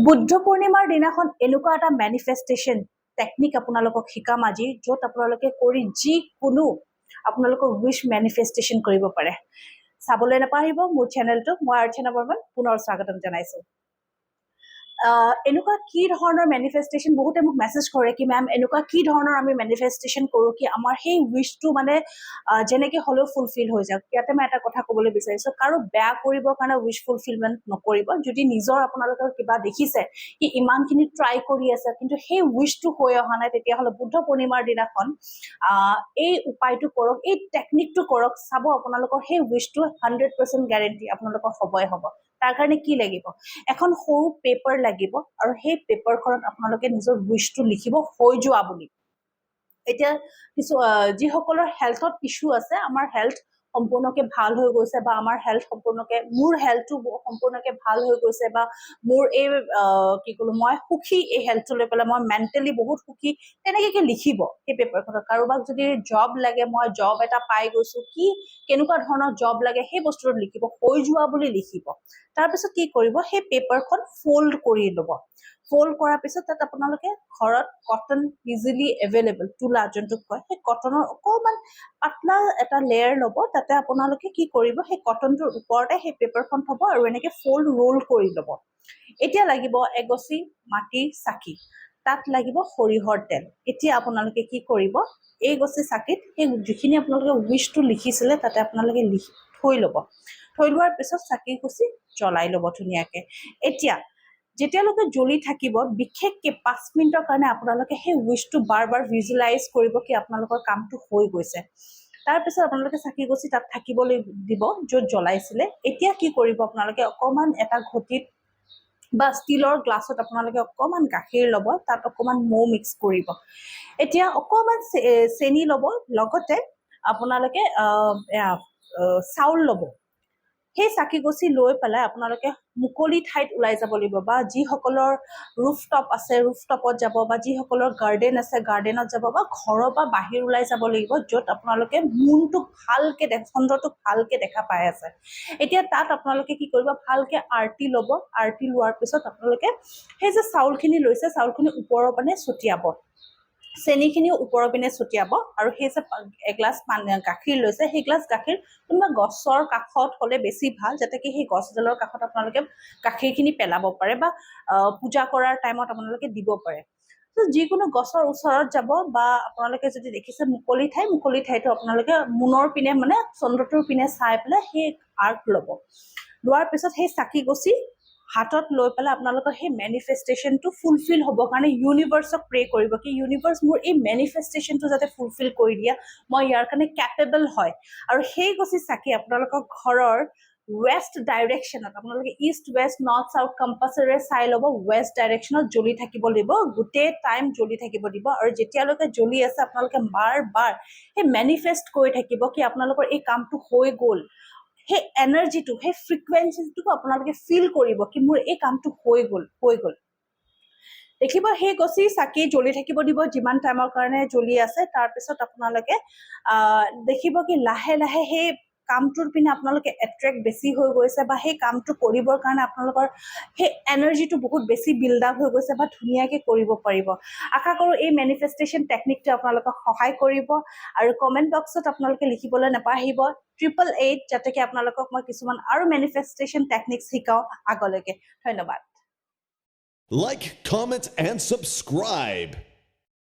বুদ্ধ পূৰ্ণিমাৰ দিনাখন এনেকুৱা এটা মেনিফেষ্টেশ্যন টেকনিক আপোনালোকক শিকাম আজি য'ত আপোনালোকে কৰি যিকোনো আপোনালোকৰ উইশ মেনিফেষ্টেশ্যন কৰিব পাৰে চাবলৈ নাপাহৰিব মোৰ চেনেলটো মই অৰ্চনা বৰ্মন পুনৰ স্বাগতম জনাইছো এনেকুৱা কি ধৰণৰ মেনিফেষ্টেশ্যন বহুতে মোক মেছেজ কৰে কি মেম এনেকুৱা কি ধৰণৰ আমি মেনিফেষ্টেশ্যন কৰোঁ কি আমাৰ সেই উইশটো মানে যেনেকৈ হ'লেও ফুলফিল হৈ যাওক ইয়াতে মই এটা কথা ক'বলৈ বিচাৰিছোঁ কাৰো বেয়া কৰিবৰ কাৰণে উইশ ফুলফিলমেণ্ট নকৰিব যদি নিজৰ আপোনালোকৰ কিবা দেখিছে কি ইমানখিনি ট্ৰাই কৰি আছে কিন্তু সেই উইশটো হৈ অহা নাই তেতিয়াহ'লে বুদ্ধ পূৰ্ণিমাৰ দিনাখন এই উপায়টো কৰক এই টেকনিকটো কৰক চাব আপোনালোকৰ সেই উইশটো 100% গ্যাৰেণ্টি আপোনালোকৰ হ'বই হ'ব তাৰ কাৰণে কি লাগিব এখন সৰু পেপাৰ লাগিব আৰু সেই পেপাৰখনত আপোনালোকে নিজৰ উইশটো লিখিব হৈ যোৱা বুলি এতিয়া কিছু যিসকলৰ হেলথত ইস্যু আছে আমাৰ হেলথ সম্পূৰ্ণকে ভাল হৈ গৈছে বা আমাৰ হেলথ সম্পূৰ্ণকে মোৰ হেলথটো সম্পূৰ্ণকে ভাল হৈ গৈছে বা মোৰ এই কি ক'লো মই সুখী এই হেলথটো লৈ পেলাই মই মেণ্টেলি বহুত সুখী তেনেকৈ লিখিব সেই পেপাৰখনত কাৰোবাক যদি জব লাগে মই জব এটা পাই গৈছো কি কেনেকুৱা ধৰণৰ জব লাগে সেই বস্তুটো লিখিব হৈ যোৱা বুলি লিখিব তাৰপিছত কি কৰিব সেই পেপাৰখন ফল্ড কৰি ল'ব ফল্ড কৰাৰ পিছত তাত আপোনালোকে ঘৰত কটন ইজিলি এভেইলেবল তুলা যোনটোক কয় সেই কটনৰ অকণমান পাতলা এটা লেয়াৰ ল'ব তাতে আপোনালোকে কি কৰিব সেই কটনটোৰ ওপৰতে সেই পেপাৰখন থ'ব আৰু এনেকৈ ফল্ড ৰোল কৰি ল'ব এতিয়া লাগিব এগছি মাটিৰ চাকি তাত লাগিব সৰিয়হৰ তেল এতিয়া আপোনালোকে কি কৰিব এই গছি চাকিত সেই যিখিনি আপোনালোকে উইশটো লিখিছিলে তাতে আপোনালোকে থৈ ল'ব থৈ লোৱাৰ পিছত চাকি গছি জ্বলাই ল'ব ধুনীয়াকৈ এতিয়া যেতিয়ালৈকে জ্বলি থাকিব বিশেষকৈ 5 মিনিটৰ কাৰণে আপোনালোকে সেই উইশটো বাৰ বাৰ ভিজুৱেলাইজ কৰিব কি আপোনালোকৰ কামটো হৈ গৈছে তাৰপিছত আপোনালোকে চাকি গছি তাত থাকিবলৈ দিব য'ত জ্বলাইছিলে এতিয়া কি কৰিব আপোনালোকে অকণমান এটা ঘটিত বা ষ্টিলৰ গ্লাছত আপোনালোকে অকণমান গাখীৰ ল'ব তাত অকণমান মৌ মিক্স কৰিব এতিয়া অকণমান চেনি ল'ব লগতে আপোনালোকে চাউল ল'ব সেই চাকি গছি লৈ পেলাই আপোনালোকে মুকলি ঠাইত ওলাই যাব লাগিব বা যিসকলৰ ৰুফটপ আছে ৰুফটপত যাব বা যিসকলৰ গাৰ্ডেন আছে গাৰ্ডেনত যাব বা ঘৰৰ পৰা বাহিৰ ওলাই যাব লাগিব য'ত আপোনালোকে মুনটোক ভালকৈ চন্দ্ৰটোক ভালকৈ দেখা পাই আছে এতিয়া তাত আপোনালোকে কি কৰিব ভালকৈ আৰতি ল'ব আৰতি লোৱাৰ পিছত আপোনালোকে সেই যে চাউলখিনি লৈছে চাউলখিনি ওপৰৰ পিনে ছটিয়াব চেনিখিনিও ওপৰৰ পিনে ছটিয়াব আৰু সেই যে এগিলাচ গাখীৰ লৈছে সেই গিলাচ গাখীৰ কোনোবা গছৰ কাষত হ'লে বেছি ভাল যাতে কি সেই গছডালৰ কাষত আপোনালোকে গাখীৰখিনি পেলাব পাৰে বা পূজা কৰাৰ টাইমত আপোনালোকে দিব পাৰে যিকোনো গছৰ ওচৰত যাব বা আপোনালোকে যদি দেখিছে মুকলি ঠাইটো আপোনালোকে মুনৰ পিনে মানে চন্দ্ৰটোৰ পিনে চাই পেলাই সেই আৰ্ক ল'ব লোৱাৰ পিছত সেই চাকি গছি হাতত লৈ পেলাই আপোনালোকৰ সেই মেনিফেষ্টেশ্যনটো ফুলফিল হ'বৰ কাৰণে ইউনিভাৰ্ছক প্ৰে কৰিব কি ইউনিভাৰ্ছ মোৰ এই মেনিফেষ্টেশ্যনটো যাতে ফুলফিল কৰি দিয়া মই ইয়াৰ কাৰণে কেপেবল হয় আৰু সেই গছি চাকি আপোনালোকৰ ঘৰৰ ৱেষ্ট ডাইৰেকশ্যনত আপোনালোকে east west north south compulsory চাই ল'ব ৱেষ্ট ডাইৰেকশ্যনত জ্বলি থাকিব লাগিব গোটেই টাইম জ্বলি থাকিব দিব আৰু যেতিয়ালৈকে জ্বলি আছে আপোনালোকে বাৰ বাৰ সেই মেনিফেষ্ট কৰি থাকিব কি আপোনালোকৰ এই কামটো হৈ গ'ল সেই এনাৰ্জিটো সেই ফ্ৰিকুৱেঞ্চিটো আপোনালোকে ফিল কৰিব কি মোৰ এই কামটো হৈ গ'ল দেখিব সেই গছি চাকি জ্বলি থাকিব দিব যিমান টাইমৰ কাৰণে জ্বলি আছে তাৰপিছত আপোনালোকে দেখিব কি লাহে লাহে সেই কামটোৰ পিনে আপোনালোকে এট্ৰেক্ট বেছি হৈ গৈছে বা সেই কামটো কৰিবৰ কাৰণে আপোনালোকৰ সেই এনাৰ্জিটো বহুত বেছি বিল্ড আপ হৈ গৈছে বা ধুনীয়াকৈ কৰিব পাৰিব আশা কৰোঁ এই মেনিফেষ্টেশ্যন টেকনিকটো আপোনালোকক সহায় কৰিব আৰু কমেণ্ট বক্সত আপোনালোকে লিখিবলৈ নাপাহৰিব 888 যাতে আপোনালোকক মই কিছুমান আৰু মেনিফেষ্টেশ্যন টেকনিক শিকাওঁ আগলৈকে ধন্যবাদ Like, comment, and subscribe.